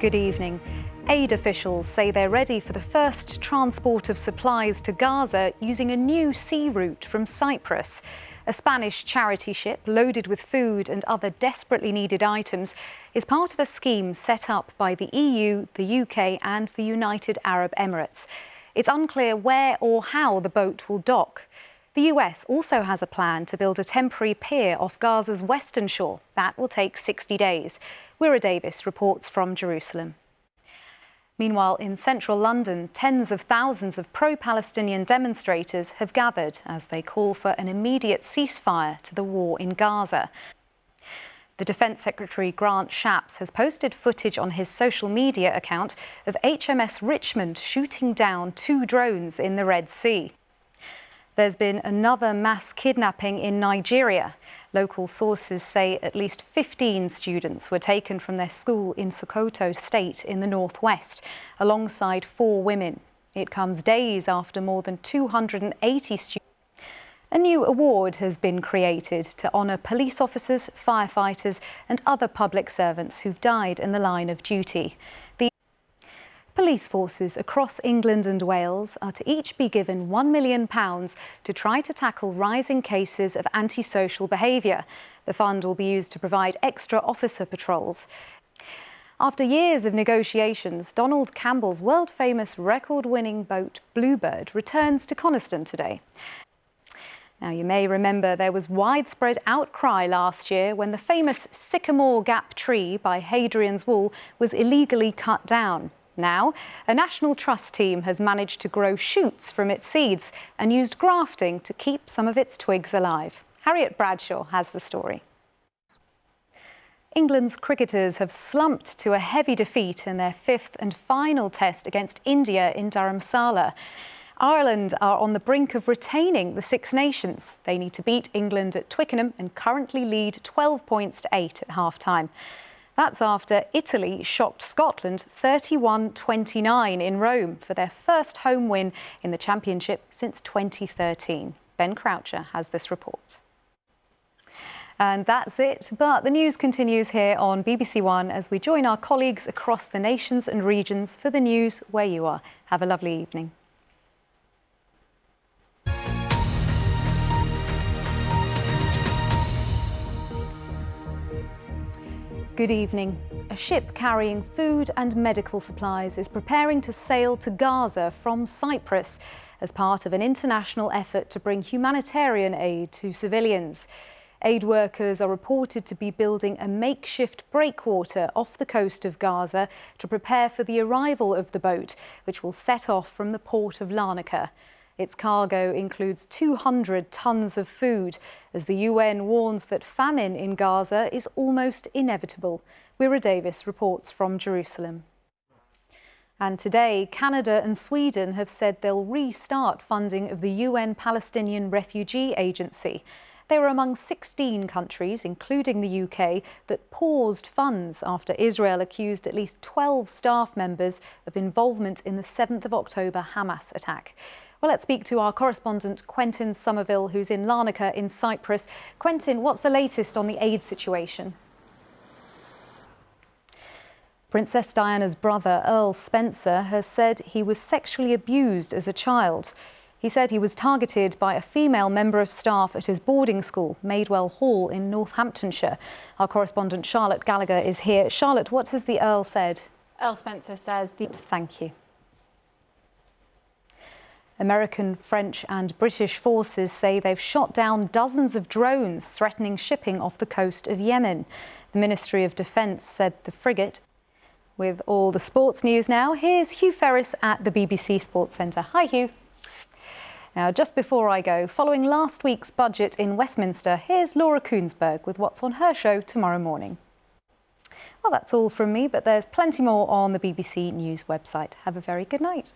Good evening. Aid officials say they're ready for the first transport of supplies to Gaza using a new sea route from Cyprus. A Spanish charity ship loaded with food and other desperately needed items is part of a scheme set up by the EU, the UK and the United Arab Emirates. It's unclear where or how the boat will dock. The US also has a plan to build a temporary pier off Gaza's western shore. That will take 60 days. Wira Davis reports from Jerusalem. Meanwhile, in central London, tens of thousands of pro-Palestinian demonstrators have gathered as they call for an immediate ceasefire to the war in Gaza. The Defence Secretary Grant Shapps has posted footage on his social media account of HMS Richmond shooting down 2 drones in the Red Sea. There's been another mass kidnapping in Nigeria. Local sources say at least 15 students were taken from their school in Sokoto State in the northwest, alongside 4 women. It comes days after more than 280 students. A new award has been created to honour police officers, firefighters and other public servants who've died in the line of duty. Police forces across England and Wales are to each be given £1 million to try to tackle rising cases of antisocial behaviour. The fund will be used to provide extra officer patrols. After years of negotiations, Donald Campbell's world-famous record-winning boat Bluebird returns to Coniston today. Now, you may remember there was widespread outcry last year when the famous Sycamore Gap tree by Hadrian's Wall was illegally cut down. Now, a National Trust team has managed to grow shoots from its seeds and used grafting to keep some of its twigs alive. Harriet Bradshaw has the story. England's cricketers have slumped to a heavy defeat in their 5th and final test against India in Dharamsala. Ireland are on the brink of retaining the Six Nations. They need to beat England at Twickenham and currently lead 12 points to 8 at half-time. That's after Italy shocked Scotland 31-29 in Rome for their first home win in the championship since 2013. Ben Croucher has this report. And that's it, but the news continues here on BBC One as we join our colleagues across the nations and regions for the news where you are. Have a lovely evening. Good evening. A ship carrying food and medical supplies is preparing to sail to Gaza from Cyprus as part of an international effort to bring humanitarian aid to civilians. Aid workers are reported to be building a makeshift breakwater off the coast of Gaza to prepare for the arrival of the boat, which will set off from the port of Larnaca. Its cargo includes 200 tons of food, as the UN warns that famine in Gaza is almost inevitable. Wira Davis reports from Jerusalem. And today, Canada and Sweden have said they'll restart funding of the UN Palestinian Refugee Agency. They were among 16 countries, including the UK, that paused funds after Israel accused at least 12 staff members of involvement in the 7th of October Hamas attack. Well, let's speak to our correspondent Quentin Somerville, who's in Larnaca in Cyprus. Quentin, what's the latest on the aid situation? Princess Diana's brother, Earl Spencer, has said he was sexually abused as a child. He said he was targeted by a female member of staff at his boarding school, Maidwell Hall in Northamptonshire. Our correspondent Charlotte Gallagher is here. Charlotte, what has the Earl said? Earl Spencer says the... Thank you. American, French and British forces say they've shot down dozens of drones threatening shipping off the coast of Yemen. The Ministry of Defence said the frigate. With all the sports news now, here's Hugh Ferris at the BBC Sports Centre. Hi, Hugh. Now, just before I go, following last week's budget in Westminster, here's Laura Koonsberg with what's on her show tomorrow morning. Well, that's all from me, but there's plenty more on the BBC News website. Have a very good night.